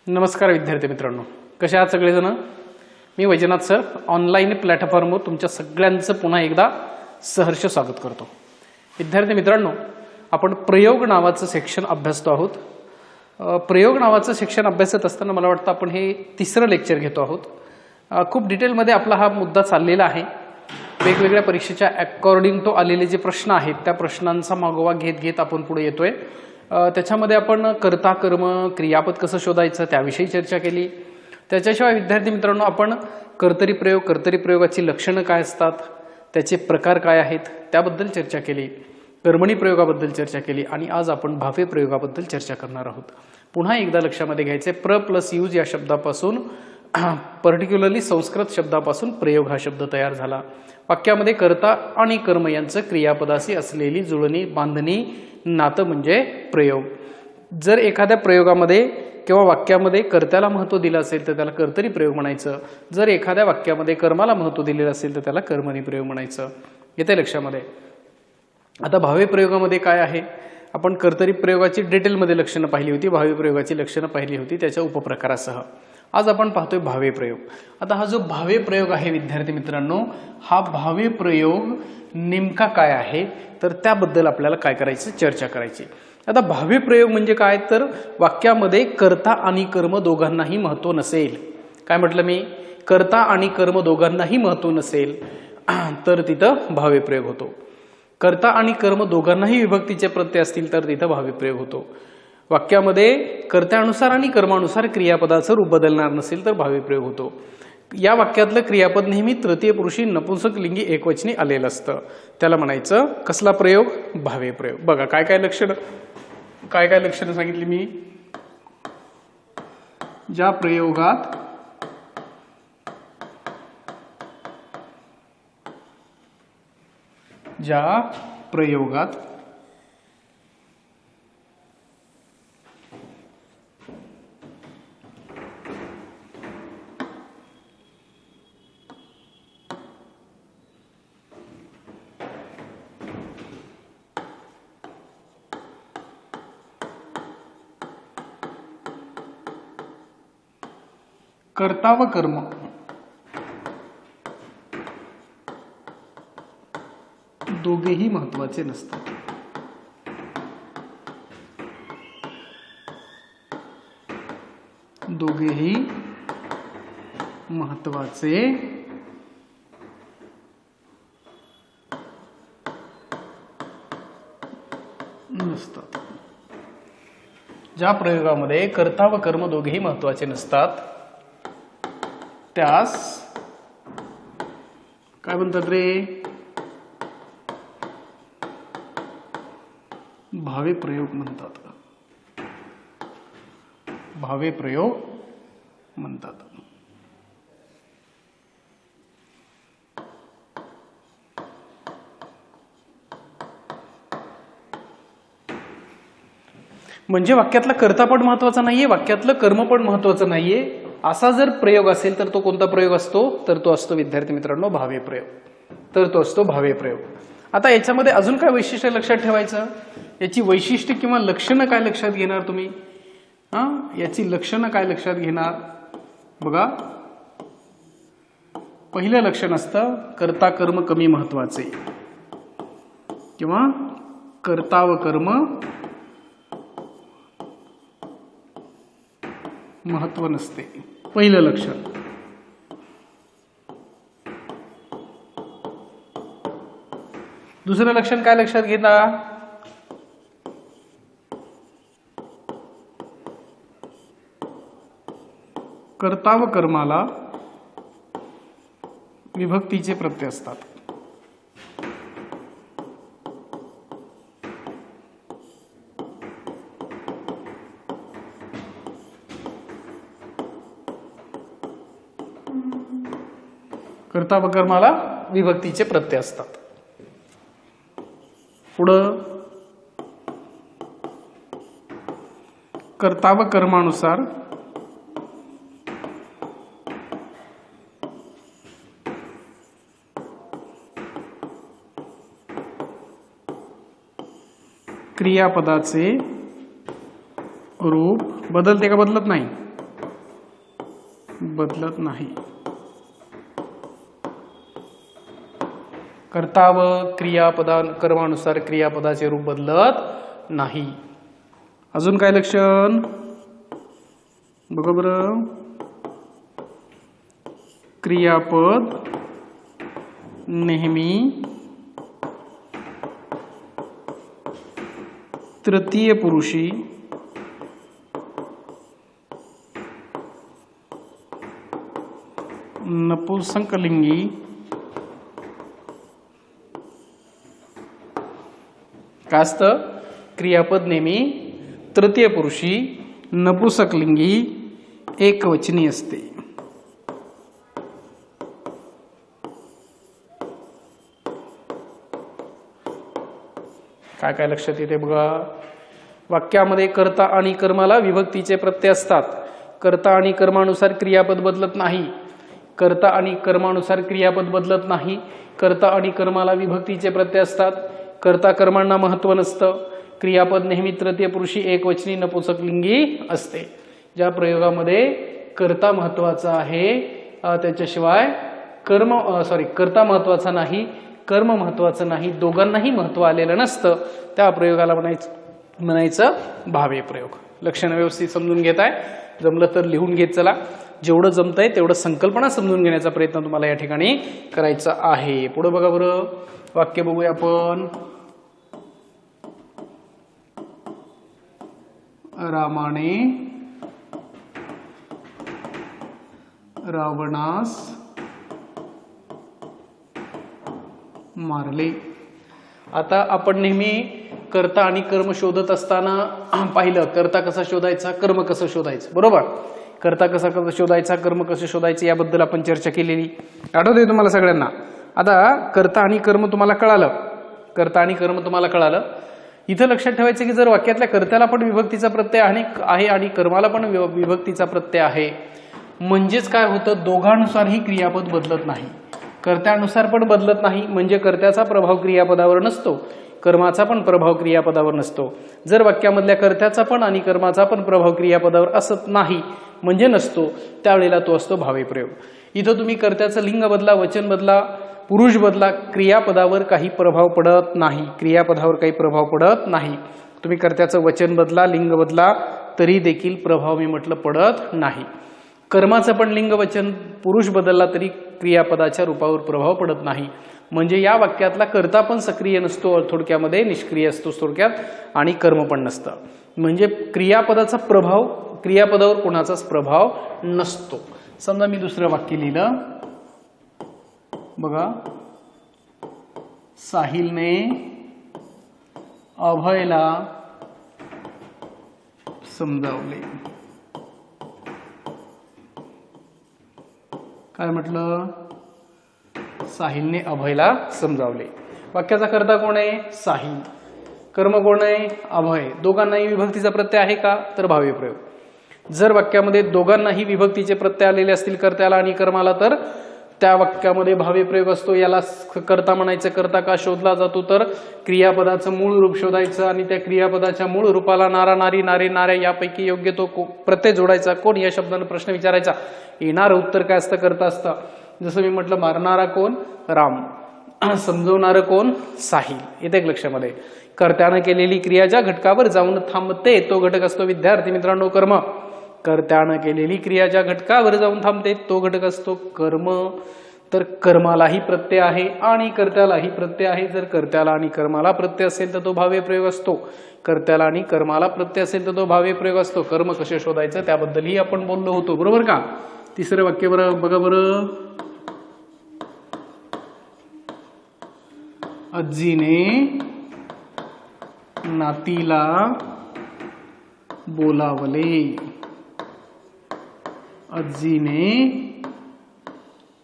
नमस्कार विद्यार्थी मित्रांनो, कसे आहात सगळेजण? मी वैजनाथ सर ऑनलाईन प्लॅटफॉर्मवर तुमच्या सगळ्यांचं पुन्हा एकदा सहर्ष स्वागत करतो. विद्यार्थी मित्रांनो, आपण प्रयोग नावाचं सेक्शन अभ्यासतो आहोत. प्रयोग नावाचं सेक्शन अभ्यासत असताना मला वाटतं आपण हे तिसरं लेक्चर घेतो आहोत. खूप डिटेलमध्ये आपला हा मुद्दा चाललेला आहे. वेगवेगळ्या परीक्षेच्या अकॉर्डिंग टू आलेले जे प्रश्न आहेत त्या प्रश्नांचा मागोवा घेत घेत आपण पुढे येतोय. त्याच्यामध्ये आपण कर्ता कर्म क्रियापद कसं शोधायचं त्याविषयी चर्चा केली. त्याच्याशिवाय विद्यार्थी मित्रांनो आपण कर्तरी प्रयोगाची लक्षणं काय असतात, त्याचे प्रकार काय आहेत त्याबद्दल चर्चा केली. कर्मणी प्रयोगाबद्दल चर्चा केली आणि आज आपण भावे प्रयोगाबद्दल चर्चा करणार आहोत. पुन्हा एकदा लक्षामध्ये घ्यायचे, प्र प्लस यूज या शब्दापासून पर्टिक्युलरली संस्कृत शब्दापासून प्रयोग हा शब्द तयार झाला. वाक्यामध्ये कर्ता आणि कर्म यांचं क्रियापदाशी असलेली जुळणी बांधणी नातं म्हणजे प्रयोग. जर एखाद्या प्रयोगामध्ये किंवा वाक्यामध्ये कर्त्याला महत्त्व दिलं असेल तर त्याला कर्तरी प्रयोग म्हणायचं. जर एखाद्या वाक्यामध्ये कर्माला महत्त्व दिलेलं असेल तर त्याला कर्मणी प्रयोग म्हणायचं. येते लक्षामध्ये. आता भावे प्रयोगामध्ये काय आहे, आपण कर्तरी प्रयोगाची डिटेलमध्ये लक्षणं पाहिली होती, भावे प्रयोगाची लक्षणं पाहिली होती त्याच्या उपप्रकारासह. आज आपण पाहतोय भावे प्रयोग. आता हा जो भावे प्रयोग आहे विद्यार्थी मित्रांनो, हा भावे प्रयोग नेमका काय आहे तर त्याबद्दल आपल्याला काय करायचं, चर्चा करायची. आता भावे प्रयोग म्हणजे काय तर वाक्यामध्ये कर्ता आणि कर्म दोघांनाही महत्त्व नसेल. काय म्हटलं मी, कर्ता आणि कर्म दोघांनाही महत्त्व नसेल तर तिथं भावे प्रयोग होतो. कर्ता आणि कर्म दोघांनाही विभक्तीचे प्रत्यय असतील तर तिथं भावे प्रयोग होतो. वाक्यामध्ये कर्त्यानुसार आणि कर्मानुसार क्रियापदाचं रूप बदलणार नसेल तर भावे प्रयोग होतो. या वाक्यातलं क्रियापद नेहमी तृतीय पुरुषी नपुंसक लिंगी एकवचनी आलेलं असतं. त्याला म्हणायचं कसला प्रयोग, भावे प्रयोग. बघा काय काय लक्षणं सांगितली मी. ज्या प्रयोगात कर्ता व कर्म दोघेही महत्वाचे नसतात. दोघेही महत्वाचे नसतात. ज्या प्रयोगामध्ये कर्ता व कर्म दोघेही महत्वाचे नसतात त्यास काय म्हणतात रे, भावे प्रयोग म्हणतात. भावे प्रयोग म्हणतात. म्हणजे वाक्यातला कर्तापद महत्वाचा नाहीये, वाक्यातलं कर्मपद महत्वाचं नाहीये. असा जर प्रयोग असेल तर तो कोणता प्रयोग असतो तर तो असतो विद्यार्थी मित्रांनो भावे प्रयोग. आता याच्यामध्ये अजून काय वैशिष्ट्य लक्षात ठेवायचं, याची वैशिष्ट्य किंवा लक्षणं काय लक्षात घेणार तुम्ही. याची लक्षणं काय लक्षात घेणार बघा. पहिलं लक्षण असतं कर्ता कर्म कमी महत्वाचे किंवा कर्ता व कर्म महत्व नसते. पहिलं लक्षण. दुसरं लक्षण काय लक्षात घेता, कर्ता व कर्माला विभक्तीचे प्रत्यय असतात. कर्ता व कर्माला विभक्तीचे प्रत्यय असतात. पुढं कर्ता व कर्मानुसार क्रियापदाचे रूप बदलते का बदलत नाही, बदलत नाही. कर्ता व क्रियापदा कर्मानुसार क्रियापदाचे रूप बदलत नाही. अजून काय लक्षण बघा बरं. क्रियापद नेहमी तृतीय पुरुषी नपुंसकलिंगी काय असतं. क्रियापद नेहमी तृतीय पुरुषी नपुंसकलिंगी एकवचनी असते. काय काय लक्षात येते बघा. वाक्यामध्ये कर्ता आणि कर्माला विभक्तीचे प्रत्यय असतात. कर्ता आणि कर्मानुसार क्रियापद बदलत नाही. कर्ता आणि कर्मानुसार क्रियापद बदलत नाही. कर्ता आणि कर्माला विभक्तीचे प्रत्यय असतात. कर्ता कर्मांना महत्त्व नसतं. क्रियापद नेहमी तृतीय पुरुषी एकवचनी नपुंसकलिंगी असते. ज्या प्रयोगामध्ये कर्ता महत्त्वाचा आहे त्याच्याशिवाय कर्ता महत्त्वाचा नाही, कर्म महत्त्वाचं नाही, दोघांनाही महत्त्व आलेलं नसतं, त्या प्रयोगाला म्हणायचं भावे प्रयोग. लक्षणं व्यवस्थित समजून घेताय. जमलं तर लिहून घेत चला. जेवढं जमतंय तेवढं संकल्पना समजून घेण्याचा प्रयत्न तुम्हाला या ठिकाणी करायचा आहे. पुढे बघा बरं. वाक्य बघूया आपण. रामाने रावणास मारले. आता आपण नेहमी कर्ता आणि कर्म शोधत असताना पाहिलं कर्ता कसा शोधायचा, कर्म कसं शोधायचं. बरोबर. कर्ता कसा शोधायचा, कर्म कसं शोधायचं याबद्दल आपण चर्चा केलेली आठवतंय तुम्हाला सगळ्यांना. आता कर्ता आणि कर्म तुम्हाला कळालं. कर्ता आणि कर्म तुम्हाला कळालं. इथं लक्षात ठेवायचं की जर वाक्यातल्या कर्त्याला पण विभक्तीचा प्रत्यय आहे आणि कर्माला पण विभक्तीचा प्रत्यय आहे, म्हणजेच काय होतं, दोघांनुसारही क्रियापद बदलत नाही. कर्त्यानुसार पण बदलत नाही म्हणजे कर्त्याचा प्रभाव क्रियापदावर नसतो, कर्माचा पण प्रभाव क्रियापदावर नसतो. जर वाक्यामधल्या कर्त्याचा पण आणि कर्माचा पण प्रभाव क्रियापदावर असत नाही म्हणजे नसतो, त्यावेळेला तो असतो भावे प्रयोग. इथं तुम्ही कर्त्याचं लिंग बदला, वचन बदला, पुरुष बदला, क्रियापदावर काही प्रभाव पडत नाही. क्रियापदावर काही प्रभाव पडत नाही. तुम्ही कर्त्याचं वचन बदला, लिंग बदला तरी देखील प्रभाव मी म्हटलं पडत नाही. कर्माचं पण लिंग वचन पुरुष बदलला तरी क्रियापदाच्या रूपावर प्रभाव पडत नाही. म्हणजे या वाक्यातला कर्ता पण सक्रिय नसतो, थोडक्यामध्ये निष्क्रिय असतो थोडक्यात, आणि कर्म पण नसतं. म्हणजे क्रियापदाचा प्रभाव क्रियापदावर कोणाचाच प्रभाव नसतो. समजा मी दुसरं वाक्य लिहिलं बघा. साहिलने अभयला समजावले. काय म्हटलं, साहिलने अभयला समजावले. वाक्याचा कर्ता कोण आहे, साहिल. कर्म कोण आहे, अभय. दोघांनाही विभक्तीचा प्रत्यय आहे का, तर भावे प्रयोग. जर वाक्यामध्ये दोघांनाही विभक्तीचे प्रत्यय आलेले असतील कर्त्याला आणि कर्माला, तर त्या वाक्यामध्ये भावे प्रयोग असतो. याला कर्ता म्हणायचं. कर्ता का शोधला जातो, तर क्रियापदाचं मूळ रूप शोधायचं आणि त्या क्रियापदाच्या मूळ रूपाला नारा, नारी, नारे, नाऱ्या यापैकी योग्य तो प्रत्यय जोडायचा. कोण या शब्दाने प्रश्न विचारायचा. येणारं उत्तर काय असतं, कर्ता असतं. जसं मी म्हटलं, मारणारा कोण, राम. समजवणारं कोण, साहिल. येते एक लक्षामध्ये. कर्त्यानं केलेली क्रिया ज्या घटकावर जाऊन थांबते तो घटक असतो विद्यार्थी मित्रांनो कर्म. कर्त्यानं केलेली क्रिया ज्या घटकावर जाऊन थांबते तो घटक असतो कर्म. तर कर्मालाही प्रत्यय आहे आणि कर्त्यालाही प्रत्यय आहे. जर कर्त्याला आणि कर्माला प्रत्यय असेल तर तो भावे प्रयोग असतो. कर्त्याला आणि कर्माला प्रत्यय असेल तर तो भावे प्रयोग असतो. कर्म कसे शोधायचं त्याबद्दलही आपण बोललो होतो, बरोबर का. तिसरं वाक्य बघा बरं. आजीने नातीला बोलावले. आजीने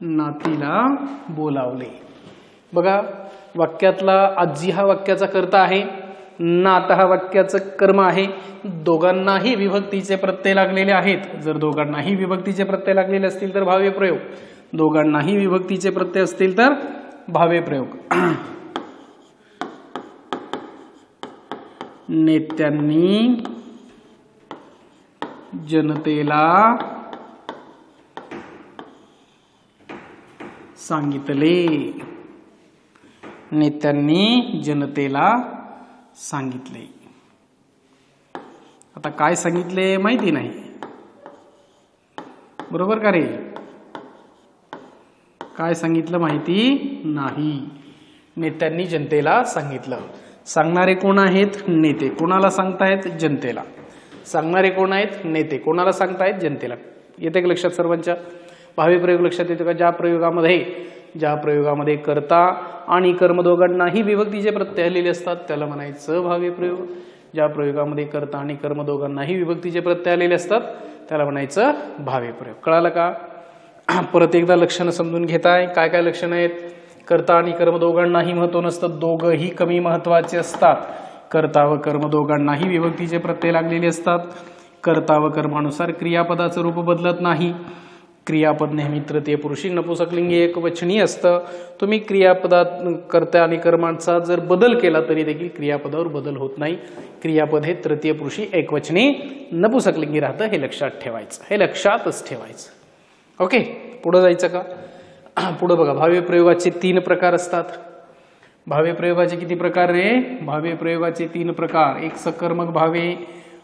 नातीला बोलावले. बघा, वाक्यातला आजी हा वाक्याचा कर्ता आहे, नात हा वाक्याचं कर्म आहे. दोघांनाही विभक्तीचे प्रत्यय लागलेले आहेत. जर दोघांनाही विभक्तीचे प्रत्यय लागलेले असतील तर भावे प्रयोग. दोघांनाही विभक्तीचे प्रत्यय असतील तर भावे प्रयोग. नेत्यांनी जनतेला सांगितले. नेत्यांनी जनतेला सांगितले. आता काय सांगितले माहिती नाही, बरोबर का रे? काय सांगितलं माहिती नाही. नेत्यांनी जनतेला सांगितलं. सांगणारे कोण आहेत? नेते. कोणाला सांगतायत? जनतेला. सांगणारे कोण आहेत? नेते. कोणाला सांगतायत? जनतेला. येते का लक्षात सर्वांच्या? भावी प्रयोग लक्षात येतो का? ज्या प्रयोगामध्ये कर्ता आणि कर्म दोघांनाही विभक्तीचे प्रत्यय आलेले असतात त्याला म्हणायचं भावी प्रयोग. ज्या प्रयोगामध्ये कर्ता आणि कर्म दोघांनाही विभक्तीचे प्रत्यय आलेले असतात त्याला म्हणायचं भावी प्रयोग. कळालं का? परत एकदा लक्षणं समजून घेताय. काय काय लक्षणं आहेत? कर्ता आणि कर्म दोघांनाही महत्व नसतं, दोघंही कमी महत्वाचे असतात. कर्ता व कर्म दोघांनाही विभक्तीचे प्रत्यय लागलेले असतात. कर्ता व कर्मानुसार क्रियापदाचं रूप बदलत नाही. क्रियापद नेहमी तृतीय पुरुषी नपुंसकलिंगी एकवचनी असतं. तुम्ही क्रियापदात कर्ता आणि कर्मांचा जर बदल केला तरी देखील क्रियापदावर बदल होत नाही. क्रियापद हे तृतीय पुरुषी एकवचनी नपुंसकलिंगी राहतं, हे लक्षात ठेवायचं. हे लक्षातच ठेवायचं. ओके, पुढे जायचं का? पुढे बघा, भावी प्रयोगाचे 3 प्रकार असतात. भावी प्रयोगाचे किती प्रकार रे? भावी प्रयोगाचे 3 प्रकार. एक सकर्मक भावे,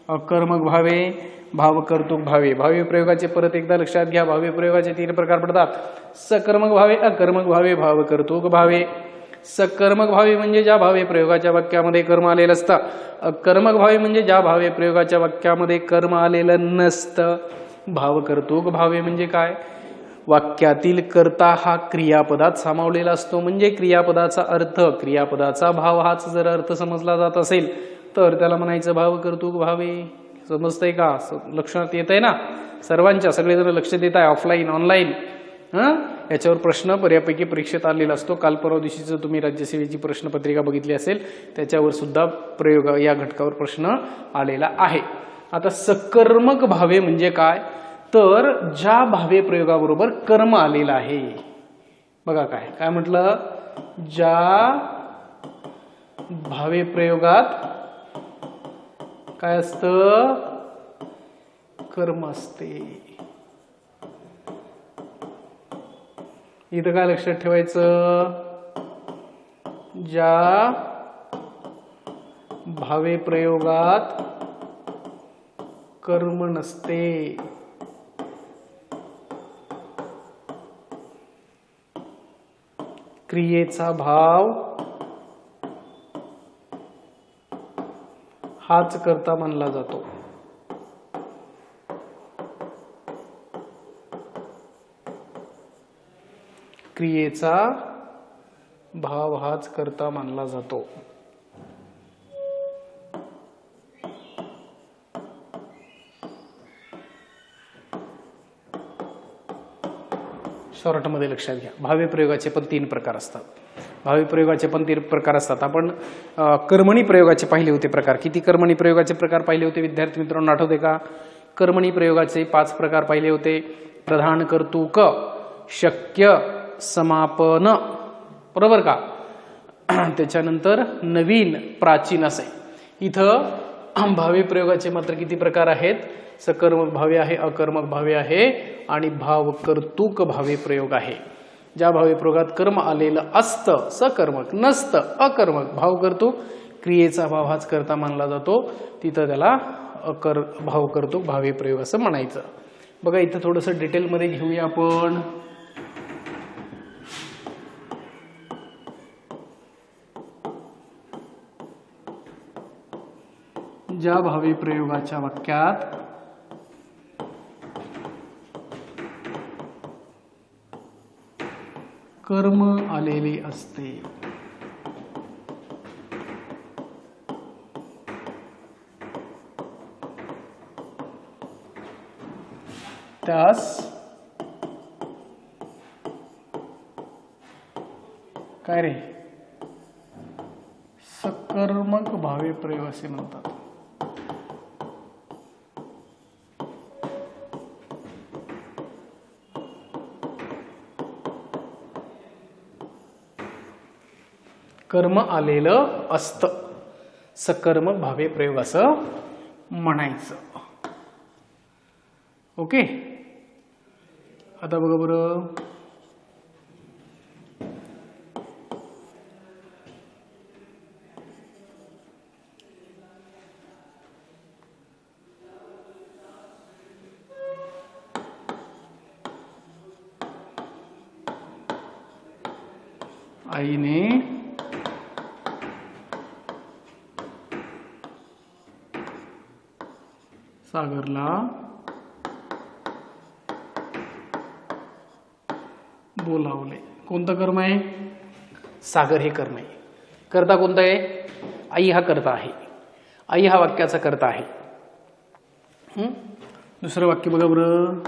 अकर्मक भावे, भावकर्तृक भावे. भावी प्रयोगाचे परत एकदा लक्षात घ्या. भावी प्रयोगाचे 3 प्रकार पडतात. सकर्मक भावे, अकर्मक भावे, भावकर्तृक भावे. सकर्मक भावे म्हणजे ज्या भावी प्रयोगाच्या वाक्यामध्ये कर्म आलेलं असतं. अकर्मक भावे म्हणजे ज्या भावी प्रयोगाच्या वाक्यामध्ये कर्म आलेलं नसतं. भावकर्तृक भावे म्हणजे काय? वाक्यातील कर्ता हा क्रियापदात सामावलेला असतो. म्हणजे क्रियापदाचा अर्थ, क्रियापदाचा भाव हाच जर अर्थ समजला जात असेल तर त्याला म्हणायचं भावकर्तृक भावे. समजतंय का? लक्षात येत आहे ना सर्वांच्या? सगळेजण लक्ष देत आहे, ऑफलाईन ऑनलाईन. याच्यावर प्रश्न बऱ्यापैकी परीक्षेत आलेला असतो. काल परवा दिवशीचं तुम्ही राज्यसेवेची प्रश्नपत्रिका बघितली असेल, त्याच्यावर सुद्धा प्रयोग या घटकावर प्रश्न आलेला आहे. आता सकर्मक भावे म्हणजे काय? तर ज्या भावे प्रयोगाबरोबर कर्म आलेलं आहे. बघा काय काय म्हटलं? ज्या भावे प्रयोगात काय असतं? कर्म असते. इथं काय लक्षात ठेवायचं? ज्या भावे प्रयोगात कर्म नसते. क्रियेचा भाव हाच कर्ता मानला जातो. क्रियेचा भाव हाच कर्ता मानला जातो. शॉर्टमध्ये लक्षात घ्या. भावी प्रयोगाचे पण 3 प्रकार असतात. भावी प्रयोगाचे पण 3 प्रकार असतात. आपण कर्मणी प्रयोगाचे पाहिले होते प्रकार. किती कर्मणी प्रयोगाचे प्रकार पाहिले होते विद्यार्थी मित्रांनो, आठवते का? कर्मणी प्रयोगाचे 5 प्रकार पाहिले होते. प्रधान, कर्तृक, शक्य, समापन, बरोबर का? त्याच्यानंतर नवीन, प्राचीन असे. इथं भावी प्रयोगाचे मात्र किती प्रकार आहेत? सकर्मक भावे आहे, अकर्मक भावे आहे आणि भावकर्तृक भावे प्रयोग आहे. ज्या भावी प्रयोगात कर्म आलेलं असतं सकर्मक, नसतं अकर्मक, भावकर्तृक, क्रियेचा भाव हाच कर्ता मानला जातो, तिथं त्याला भावकर्तृक भावी प्रयोग असं म्हणायचं. बघा इथं थोडंसं डिटेलमध्ये घेऊया आपण. ज्या भावी प्रयोगाच्या वाक्यात कर्म आलेले असते त्यास काय रे? सकर्मक भावी प्रयोग असे म्हणतात. कर्म आलेलं असतं, सकर्मक भावे प्रयोग असं म्हणायचं. ओके, आता बघा बरं, आईने सागरला बोलावले. कोणतं कर्म आहे? सागर हे कर्म आहे. कर्ता कोणता आहे? आई हा कर्ता आहे. आई हा वाक्याचा कर्ता आहे. दुसरं वाक्य बघा बरं.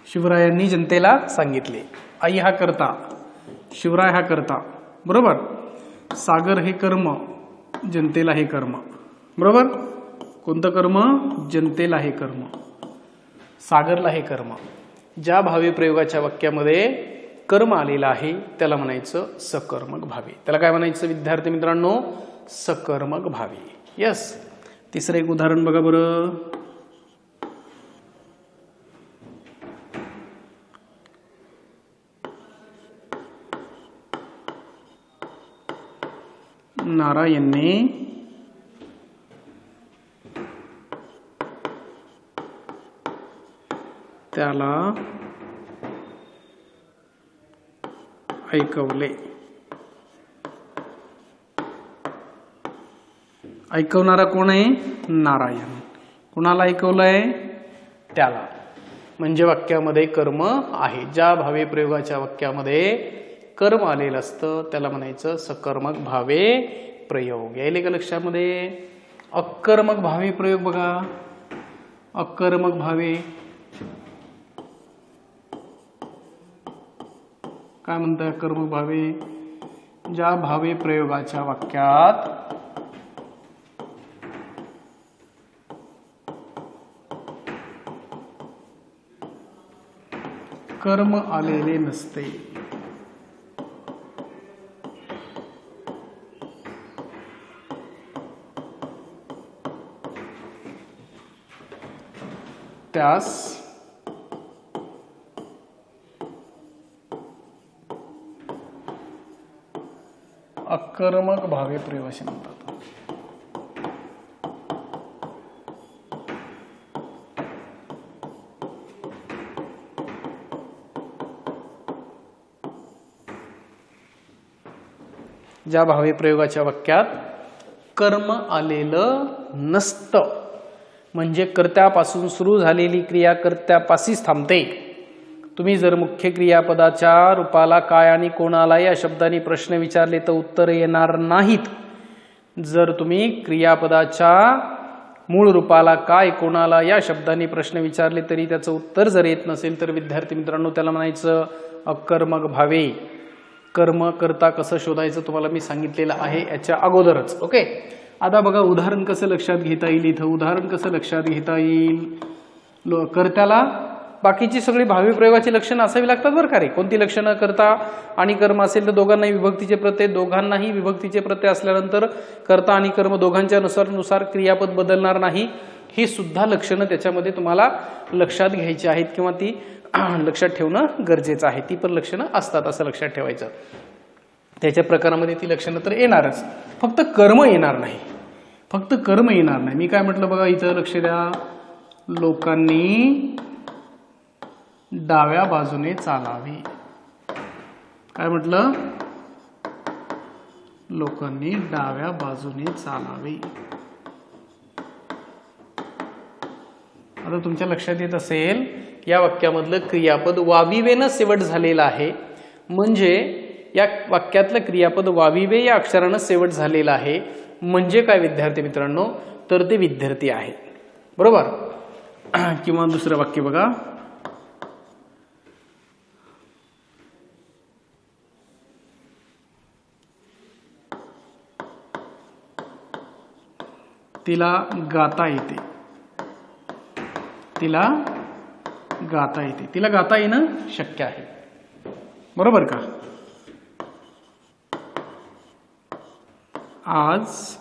शिवरायांनी जनतेला सांगितले. आई हा कर्ता, शिवराय हा कर्ता, बरोबर. सागर हे कर्म, जनतेला हे कर्म, बरोबर. कोणतं कर्म? जनतेला हे कर्म, सागरला हे कर्म. ज्या भावी प्रयोगाच्या वाक्यामध्ये कर्म आलेलं आहे त्याला म्हणायचं सकर्मक भावे. त्याला काय म्हणायचं विद्यार्थी मित्रांनो? सकर्मक भावे. यस. तिसरं एक उदाहरण बघा बरं. नारायणने त्याला ऐकवले. ऐकवणारा कोण आहे? नारायण. कोणाला ऐकवलंय? त्याला. म्हणजे वाक्यामध्ये कर्म आहे. ज्या भावे प्रयोगाच्या वाक्यामध्ये कर्म आलेलं असतं त्याला म्हणायचं सकर्मक भावे प्रयोग. यायले का लक्षामध्ये? अकर्मक भावे प्रयोग बघा. अकर्मक भावे काय म्हणतात? अकर्मक भावे ज्या भावे प्रयोगाच्या वाक्यात कर्म आलेले नसते. त्यास अकर्मक भावे प्रयोग असे म्हणतात. ज्या भावे प्रयोगाच्या वाक्यात कर्म आलेलं नसतं म्हणजे कर्त्यापासून सुरू झालेली क्रिया कर्त्यापाशीच थांबते. तुम्ही जर मुख्य क्रियापदाच्या रूपाला काय आणि कोणाला या शब्दांनी प्रश्न विचारले तर उत्तर येणार नाहीत. जर तुम्ही क्रियापदाच्या मूळ रूपाला काय कोणाला या शब्दांनी प्रश्न विचारले तरी त्याचं उत्तर जर येत नसेल तर विद्यार्थी मित्रांनो त्याला म्हणायचं अकर्मक भावे. कर्म करता कसं शोधायचं तुम्हाला मी सांगितलेलं आहे याच्या अगोदरच. ओके. आता बघा उदाहरण कसं लक्षात घेता येईल. इथं उदाहरण कसं लक्षात घेता येईल. कर्त्याला बाकीची सगळी भावी प्रयोगाची लक्षणं असावी लागतात बरं का रे. कोणती लक्षणं? कर्ता आणि कर्म असेल तर दोघांनाही विभक्तीचे प्रत्यय, दोघांनाही विभक्तीचे प्रत्यय असल्यानंतर कर्ता आणि कर्म दोघांच्या नुसार क्रियापद बदलणार नाही. ही सुद्धा लक्षणं त्याच्यामध्ये तुम्हाला लक्षात घ्यायची आहेत किंवा ती लक्षात ठेवणं गरजेचं आहे. ती पण लक्षणं असतात असं लक्षात ठेवायचं. त्याच्या प्रकारामध्ये ती लक्षणं तर येणारच, फक्त कर्म येणार नाही. फक्त कर्म येणार नाही. मी काय म्हटलं बघा इथं लक्ष द्या. लोकांनी डाव्या बाजूने चालावे. काय म्हटलं? लोकांनी डाव्या बाजूने चालावे. आता तुमच्या लक्षात येत असेल या वाक्यामधलं क्रियापद वाविवेनं शेवट झालेलं आहे. म्हणजे या वाक्यातलं क्रियापद वाविवे या अक्षरानं शेवट झालेलं आहे. म्हणजे काय विद्यार्थी मित्रांनो? तर ते विद्यार्थी आहे, बरोबर. किंवा दुसरं वाक्य बघा. तिला गाता येते. तिला गाता येते. तिला गाता येणं शक्य आहे, बरोबर का. आज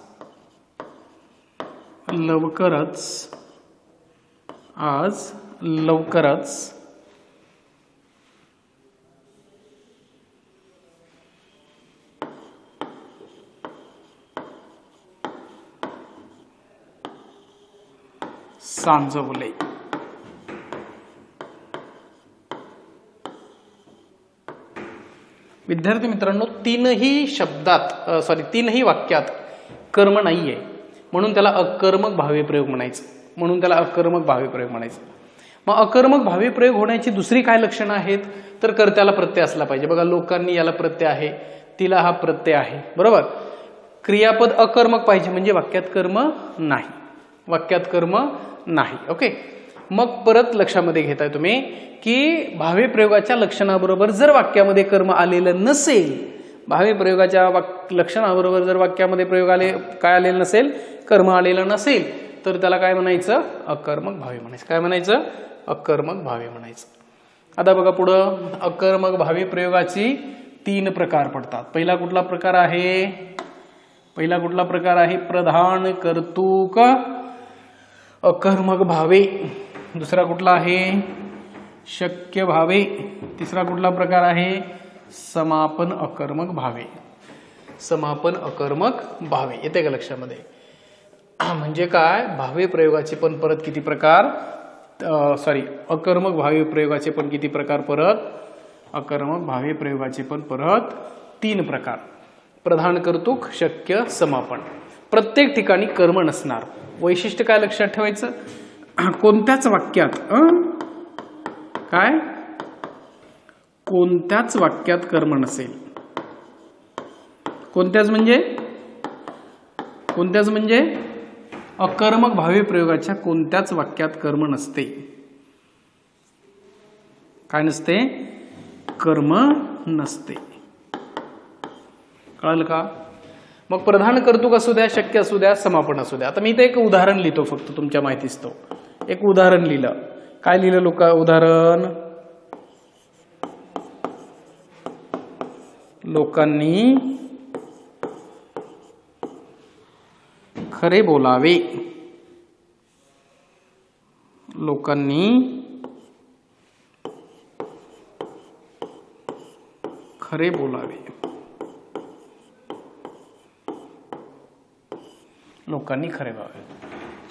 लवकरच सांजवले. विद्यार्थी मित्रांनो, तीनही वाक्यात कर्म नाहीये, म्हणून त्याला अकर्मक भावी प्रयोग म्हणायचं. मग अकर्मक भावी प्रयोग होण्याची दुसरी काय लक्षणं आहेत, तर कर्त्याला प्रत्यय असला पाहिजे. बघा, लोकांनी याला प्रत्यय आहे, तिला हा प्रत्यय आहे, बरोबर. क्रियापद अकर्मक पाहिजे, म्हणजे वाक्यात कर्म नाही. ओके. मग परत लक्षामध्ये घेताय तुम्ही की भावी प्रयोगाच्या लक्षणाबरोबर जर वाक्यामध्ये कर्म आलेलं नसेल, भावी प्रयोगाच्या लक्षणाबरोबर जर वाक्यामध्ये आलेलं नसेल, कर्म आलेलं नसेल, तर त्याला काय म्हणायचं, अकर्मक भावी म्हणायचं. काय म्हणायचं, अकर्मक भावी म्हणायचं. आता बघा पुढं, अकर्मक भावी प्रयोगाची 3 प्रकार पडतात. पहिला कुठला प्रकार आहे, प्रधान कर्तुक अकर्मक भावे. दुसरा कुठला आहे, शक्य भावे. तिसरा कुठला प्रकार आहे, समापन अकर्मक भावे. येते का लक्षामध्ये? म्हणजे काय, भावी प्रयोगाचे पण परत किती प्रकार, अकर्मक भावी प्रयोगाचे पण किती प्रकार, अकर्मक भावी प्रयोगाचे पण परत 3 प्रकार. प्रधान कर्तुक, शक्य, समापन. प्रत्येक ठिकाणी कर्म नसणार. वैशिष्ट्य काय लक्षात ठेवायचं, कोणत्याच वाक्यात कर्म नसेल. कोणत्याच म्हणजे अकर्मक भावी प्रयोगाच्या कोणत्याच वाक्यात कर्म नसते. काय नसते, कर्म नसते. कळलं का? मग प्रधान कर्तुक असू द्या, शक्य असू द्या, समापन असू द्या. आता मी इथे एक उदाहरण लिहितो, फक्त तुमच्या माहितीच एक उदाहरण लिहिलं. काय लिहिलं उदाहरण, लोकांनी खरे बोलावे. लोकांनी खरे बोलावे.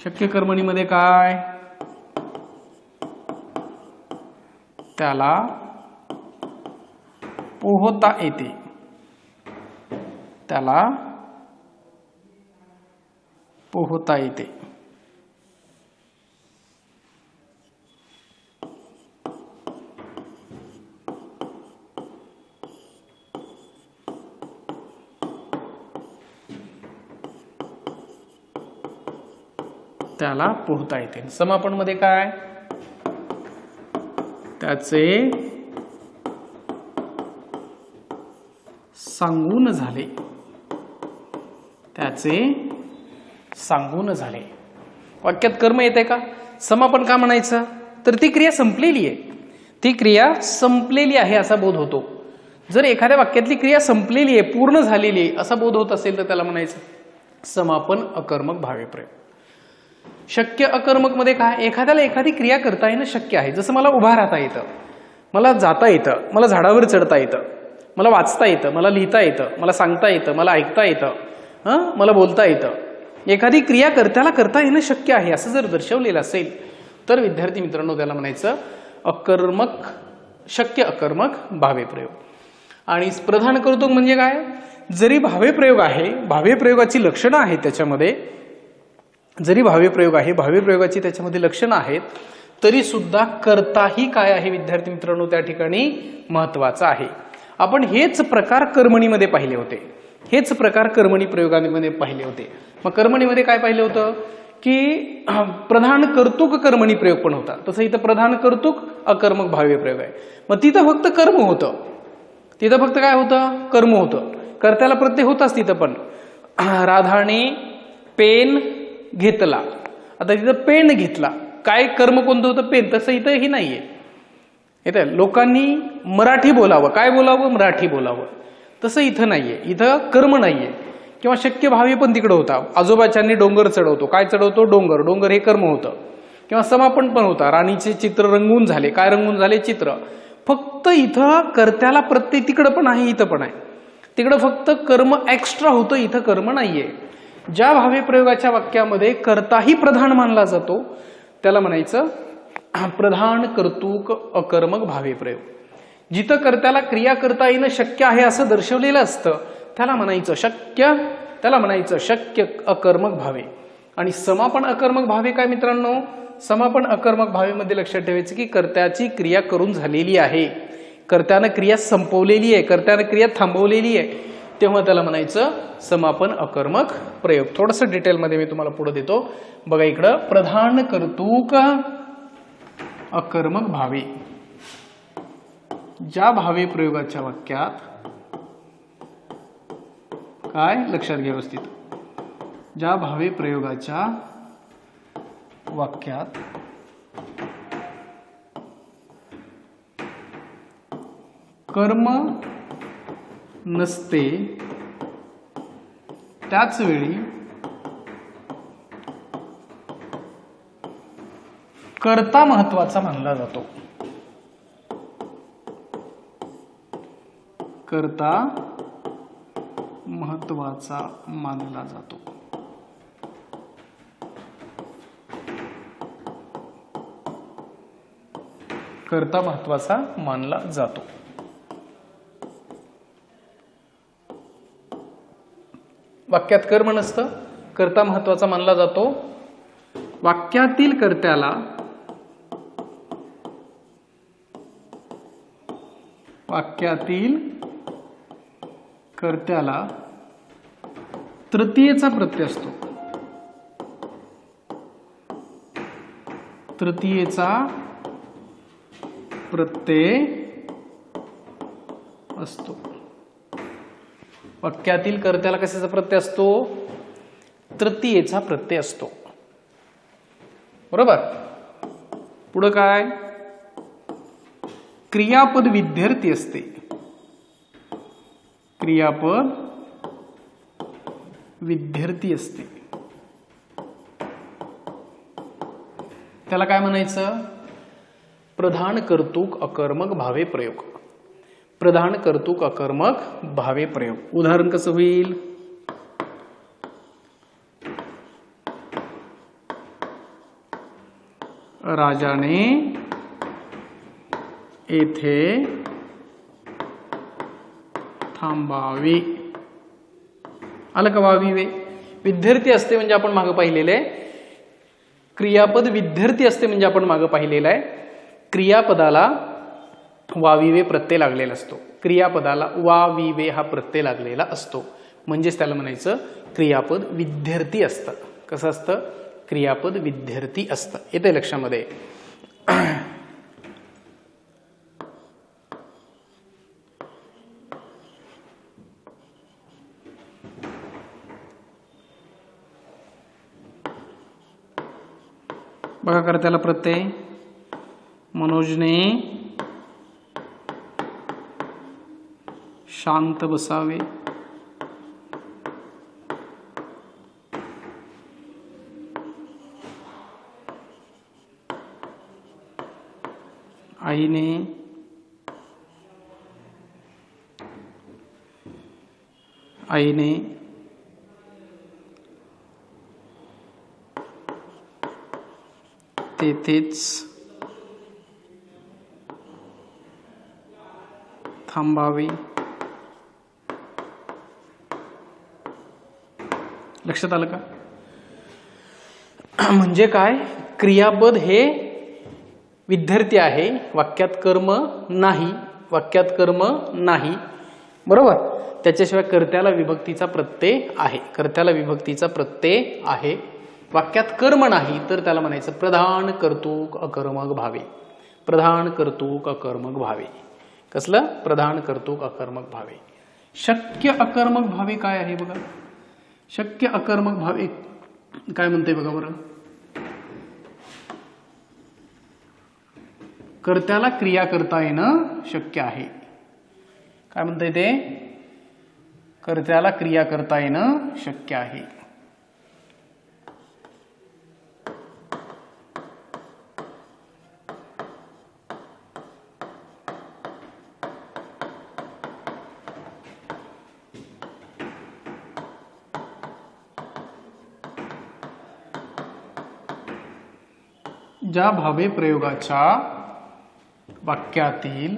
शक्य कर्मणीमध्ये काय, त्याला पोहता येते. समापन मध्ये काय, त्याचे सांगून झाले. वाक्यात कर्म येते का? समापन का म्हणायचं, तर ती क्रिया संपलेली आहे असा बोध होतो. जर एखाद्या वाक्यातली क्रिया संपलेली आहे, पूर्ण झालेली आहे असा बोध होत असेल तर त्याला म्हणायचं समापन अकर्मक भावी प्रयोग. शक्य अकर्मक मध्ये काय, एखाद्याला एखादी क्रिया करता येणं शक्य आहे. जसं मला उभा राहता येतं, मला जाता येतं, मला झाडावर चढता येतं, मला वाचता येतं, मला लिहिता येतं, मला सांगता येतं, मला ऐकता येतं, मला बोलता येतं. एखादी क्रिया कर्त्याला करता येणं शक्य आहे असं जर दर्शवलेलं असेल तर विद्यार्थी मित्रांनो त्याला म्हणायचं शक्य अकर्मक भावे प्रयोग. आणि प्रधान कर्तुक म्हणजे काय, जरी भावे प्रयोग आहे, भावे प्रयोगाची लक्षणं आहेत त्याच्यामध्ये, जरी भावी प्रयोग आहे, भावी प्रयोगाची त्याच्यामध्ये लक्षणं आहेत, तरी सुद्धा कर्ताही काय आहे विद्यार्थी मित्रांनो त्या ठिकाणी महत्वाचा आहे. आपण हेच प्रकार कर्मणीमध्ये पाहिले होते, हेच प्रकार कर्मणी प्रयोगामध्ये पाहिले होते. मग कर्मणीमध्ये काय पाहिलं होतं की प्रधान कर्तुक कर्मणी प्रयोग पण होता. तसं इथं प्रधान कर्तुक अकर्मक भावी प्रयोग आहे. मग तिथं फक्त कर्म होतं, तिथं फक्त काय होतं, कर्म होतं. कर्त्याला प्रत्यय होताच तिथं पण. राधाने पेन घेतला, आता तिथं पेन घेतला, काय कर्म कोणतं होतं, पेन. तसं इथं ही नाहीये. इथं लोकांनी मराठी बोलावं, काय बोलावं, मराठी बोलावं. तसं इथं नाहीये, इथं कर्म नाहीये. किंवा शक्य भावी पण तिकडं होता, आजोबाच्यांनी डोंगर चढवतो, काय चढवतो, डोंगर. डोंगर हे कर्म होतं. किंवा समापन पण होता, राणीचे चित्र रंगून झाले. काय रंगून झाले? चित्र. फक्त इथं कर्त्याला प्रत्यय तिकडं पण आहे, इथं पण आहे. तिकडं फक्त कर्म एक्स्ट्रा होतं, इथं कर्म नाहीये. ज्या भावे प्रयोगाच्या वाक्यामध्ये कर्ताही प्रधान मानला जातो त्याला म्हणायचं प्रधान कर्तुक अकर्मक भावे प्रयोग. जिथं कर्त्याला क्रिया करता येणं शक्य आहे असं दर्शवलेलं असतं त्याला म्हणायचं शक्य अकर्मक भावे. आणि समापन अकर्मक भावे काय मित्रांनो? समापन अकर्मक भावेमध्ये लक्षात ठेवायचं की कर्त्याची क्रिया करून झालेली आहे, कर्त्यानं क्रिया संपवलेली आहे, कर्त्यानं क्रिया थांबवलेली आहे, तेव्हा त्याला म्हणायचं समापन अकर्मक प्रयोग. थोडंसं डिटेलमध्ये मी तुम्हाला पुढे देतो. बघा इकडं, प्रधान कर्तुक अकर्मक भावे. ज्या भावे प्रयोगाच्या वाक्यात काय लक्षात घ्या व्यवस्थित, ज्या भावे प्रयोगाच्या वाक्यात कर्म नसते त्याच वेळी कर्ता महत्वाचा मानला जातो. कर्ता महत्वाचा मानला जातो. कर्ता महत्वाचा मानला जातो. वाक्यात कर्म नसतं, कर्ता महत्वाचा मानला जातो. वाक्यातील कर्त्याला तृतीयेचा प्रत्यय असतो. तृतीयेचा प्रत्यय असतो. वाक्यातील कर्त्याला कशाचा प्रत्यय असतो? तृतीयेचा प्रत्यय असतो. बरोबर. पुढं काय? क्रियापद विद्यार्थी असते. क्रियापद विद्यार्थी असते. त्याला काय म्हणायचं? प्रधान कर्तुक अकर्मक भावे प्रयोग. प्रधान कर्तुक अकर्मक भावे प्रयोग. उदाहरण कसं होईल? राजाने येथे थांबावे. आलं का? वाविवे. विद्यार्थी असते म्हणजे आपण मागं पाहिलेलं आहे. क्रियापद विद्यार्थी असते म्हणजे आपण मागं पाहिलेलं आहे. क्रियापदाला वाविवे प्रत्यय लागलेला असतो. क्रियापदाला वाविवे हा प्रत्यय लागलेला असतो. म्हणजेच त्याला म्हणायचं क्रियापद विद्यार्थी असतं. कसं असतं? क्रियापद विद्यार्थी असतं. येते लक्षामध्ये. बघा कर्त्याला प्रत्यय. मनोजने शांत बसावे. आईने तेथेच थांबावे. लक्षात आलं का? म्हणजे काय? क्रियापद हे विद्यार्थी आहे, वाक्यात कर्म नाही. बरोबर. त्याच्याशिवाय कर्त्याला विभक्तीचा प्रत्यय आहे. वाक्यात कर्म नाही तर त्याला म्हणायचं प्रधान कर्तुक अकर्मक भावे. प्रधान कर्तुक अकर्मक भावे. कसलं? प्रधान कर्तुक अकर्मक भावे. शक्य अकर्मक भावे काय आहे बघा. शक्य अकर्मक भावे काय म्हणते बघा बरं. कर्त्याला क्रिया करता येणं शक्य आहे. काय म्हणते ते? कर्त्याला क्रिया करता येणं शक्य आहे. ज्या भावे प्रयोगाच्या वाक्यातील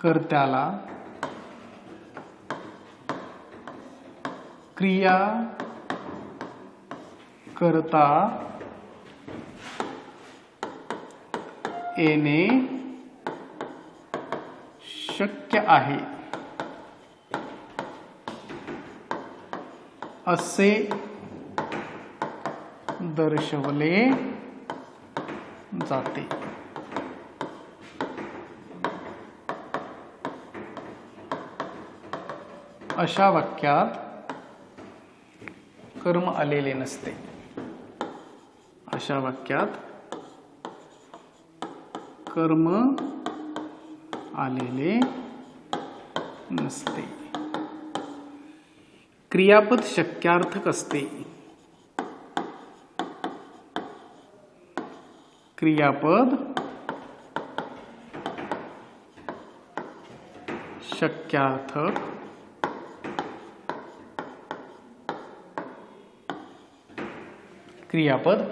कर्त्याला क्रिया करता येणे शक्य आहे असे दर्शवले जाते. अशा वाक्यात कर्म आलेले नसते. अशा वाक्यात कर्म आलेले नसते. क्रियापद शक्यार्थक असते. क्रियापद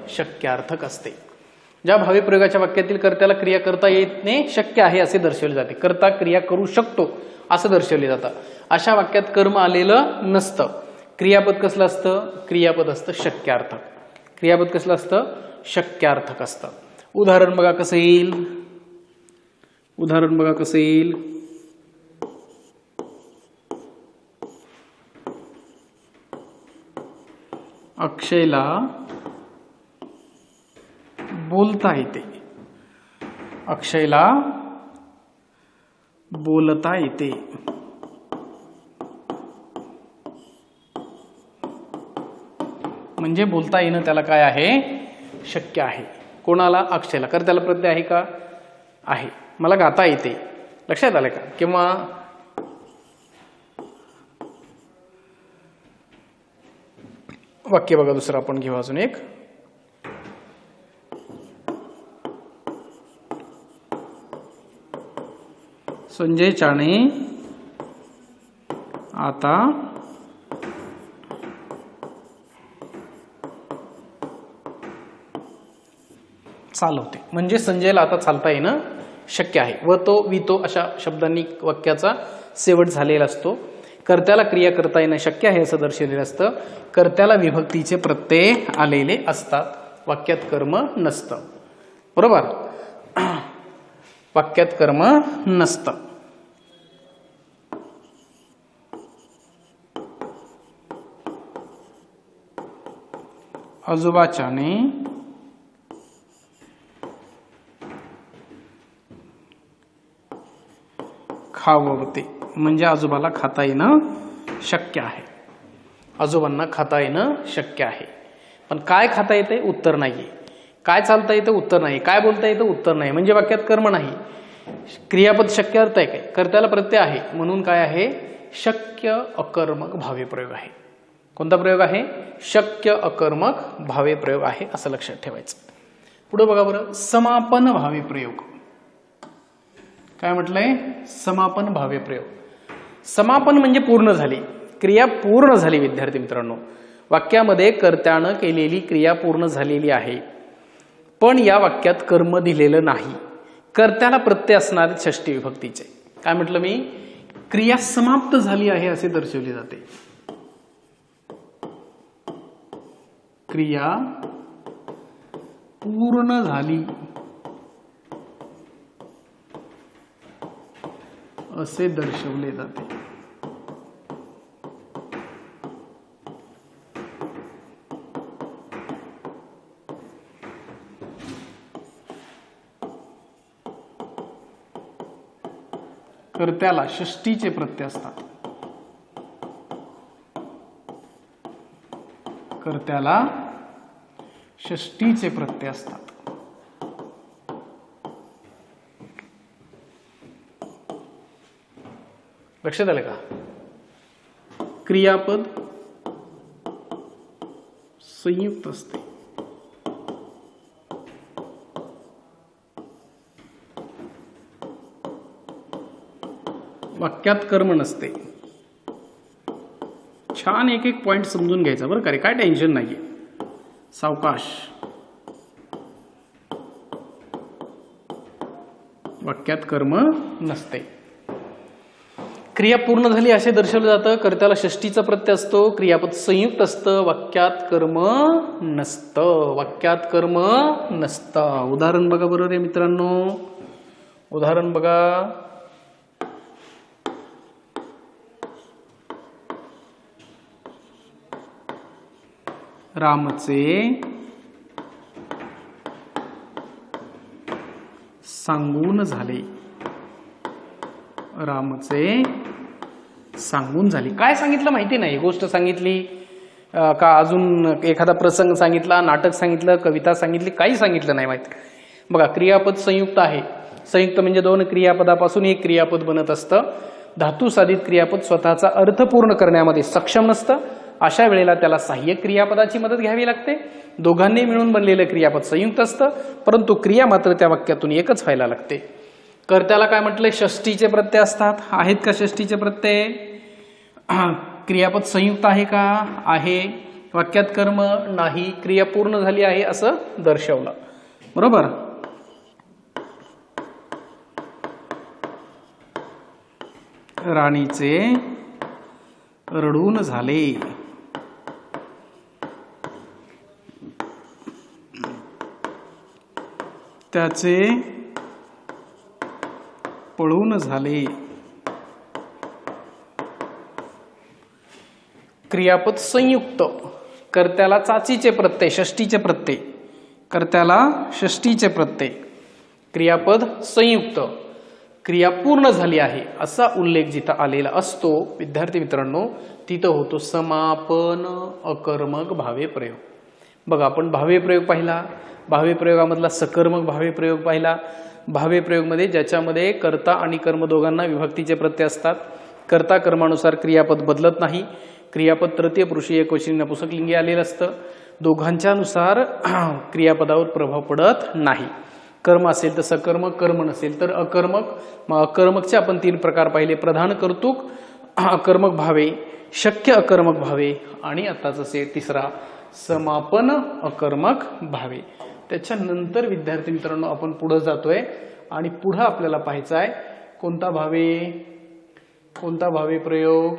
शक्यार्थक असते. ज्या भावी प्रयोगाच्या वाक्यातील कर्त्याला क्रिया करता येणे शक्य आहे असे दर्शवले जाते. कर्ता क्रिया करू शकतो असं दर्शवले जातं. अशा वाक्यात कर्म आलेलं नसतं. क्रियापद कसलं असतं? क्रियापद असतं शक्यार्थक. क्रियापद कसलं असतं? शक्यार्थक असतं. उदाहरण बघा कसं येईल. अक्षयला बोलता येते. अक्षयला बोलता येते. म्हणजे बोलता येणं त्याला काय आहे? शक्य आहे. कोणाला? अक्षयला. कर त्याला प्रत्यय आहे का? आहे. मला गाता येते. लक्षात आलं का? किंवा वाक्य बघा दुसरं आपण घेऊ अजून एक. संजयच्याने आता चालवते. म्हणजे संजयला आता चालता येणं शक्य आहे. व तो वितो अशा शब्दांनी वाक्याचा शेवट झालेला असतो. कर्त्याला क्रिया करता येणं शक्य आहे असं दर्शवलेलं असतं. कर्त्याला विभक्तीचे प्रत्यय आलेले असतात. वाक्यात कर्म नसतं. बरोबर? वाक्यात कर्म नसतं. आजोबाच्याने खाववते. म्हणजे आजोबाला खाता येणं शक्य आहे. आजोबांना खाता येणं शक्य आहे. पण काय खाता येते? उत्तर नाहीये. काय चालता येतं? उत्तर नाही. काय बोलता येतं? उत्तर नाही. म्हणजे वाक्यात कर्म नाही. क्रियापद शक्य अर्थ आहे काय? कर्त्याला प्रत्यय आहे म्हणून काय आहे? शक्य अकर्मक भावे प्रयोग आहे. कोणता प्रयोग आहे? शक्य अकर्मक भावे प्रयोग आहे असं लक्षात ठेवायचं. पुढे बघा बरं. समापन भावे प्रयोग. काय म्हटलंय? समापन भावे प्रयोग. समापन म्हणजे पूर्ण झाली. क्रिया पूर्ण झाली. विद्यार्थी मित्रांनो, वाक्यामध्ये कर्त्यानं केलेली क्रिया पूर्ण झालेली आहे. पण या वाक्यात कर्म दिलेलं नाही. कर्त्याला प्रत्यय असणारे षष्ठी विभक्तीचे. काय म्हटलं मी? क्रिया समाप्त झाली आहे असे दर्शवले जाते. क्रिया पूर्ण झाली असे दर्शवले जाते. कर्त्याला षष्टीचे प्रत्यय असतात. कर्त्याला षष्टीचे प्रत्यय असतात. लक्षात आलं का? क्रियापद संयुक्त असते. वाक्यात कर्म नसते. छान एक एक पॉईंट समजून घ्यायचा बरं का रे, काय टेन्शन नाही, सावकाश. वाक्यात कर्म नसते. क्रिया पूर्ण झाली असे दर्शवलं जातं. कर्त्याला षष्टीचा प्रत्यय असतो, क्रियापद संयुक्त असतं, वाक्यात कर्म नसतं. वाक्यात कर्म नसतं. उदाहरण बघा बरोबर आहे मित्रांनो, उदाहरण बघा. रामचे सांगून झाले. रामचे सांगून झाले. काय सांगितलं माहिती नाही, गोष्ट सांगितली का अजून एखादा प्रसंग सांगितला, नाटक सांगितलं, कविता सांगितली, काही सांगितलं नाही माहिती. बघा क्रियापद संयुक्त आहे. संयुक्त म्हणजे दोन क्रियापदापासून एक क्रियापद बनत असतं. धातू साधित क्रियापद स्वतःचा अर्थ पूर्ण करण्यामध्ये सक्षम नसतं. अशा वेळेला त्याला सहाय्यक क्रियापदाची मदत घ्यावी लागते. दोघांनी मिळून बनलेलं क्रियापद संयुक्त असतं, परंतु क्रिया मात्र त्या वाक्यातून एकच व्हायला लागते. कर्त्याला काय म्हटलंय, षष्टीचे प्रत्यय असतात. आहेत का षष्टीचे प्रत्यय? क्रियापद संयुक्त आहे का? आहे. वाक्यात कर्म नाही, क्रिया पूर्ण झाली आहे असं दर्शवलं. बरोबर. राणीचे रडून झाले. त्याचे पळून झाले. क्रियापद संयुक्त. कर्त्याला चाचीचे प्रत्यय, षष्टीचे प्रत्यय. कर्त्याला षष्टीचे प्रत्यय. क्रियापद संयुक्त. क्रिया पूर्ण झाली आहे असा उल्लेख जिथं आलेला असतो विद्यार्थी मित्रांनो, तिथं होतो समापन अकर्मक भावे प्रयोग. बघा आपण भावे प्रयोग पाहिला. भावे प्रयोगामधला सकर्मक भावे प्रयोग पाहिला. भावे प्रयोगमध्ये ज्याच्यामध्ये कर्ता आणि कर्म दोघांना विभक्तीचे प्रत्यय असतात. कर्ता कर्मानुसार क्रियापद बदलत नाही. क्रियापद तृतीय पुरुषी एकवचनी नपुंसकलिंगी आलेलं असतं. दोघांच्यानुसार क्रियापदावर प्रभाव पडत नाही. कर्म असेल तर सकर्मक, कर्म नसेल तर अकर्मक. मग अकर्मकचे आपण 3 प्रकार पाहिले, प्रधान कर्तुक, अकर्मक भावे, शक्य अकर्मक भावे आणि आताच असे तिसरा समापन अकर्मक भावे. त्याच्यानंतर विद्यार्थी मित्रांनो आपण पुढे जातोय आणि पुढे आपल्याला पाहायचं आहे कोणता भावे, कोणता भावे प्रयोग,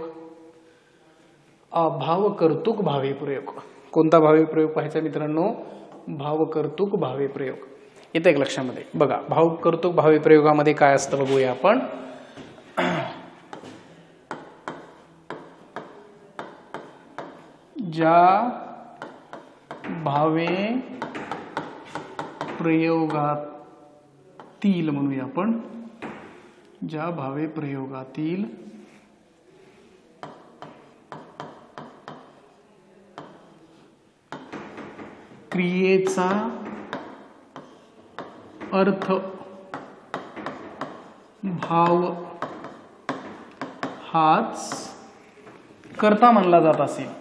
भावकर्तुक भावे प्रयोग. कोणता भावे प्रयोग पाहायचा मित्रांनो? भावकर्तुक भावे प्रयोग. येतं एक लक्षामध्ये. बघा भावकर्तुक भावे प्रयोगामध्ये काय असतं बघूया आपण. ज्या भावे प्रयोगातील म्हणूया आपण, ज्या भावे प्रयोगातील क्रियेचा अर्थ भाव हाच कर्ता मानला जात असेल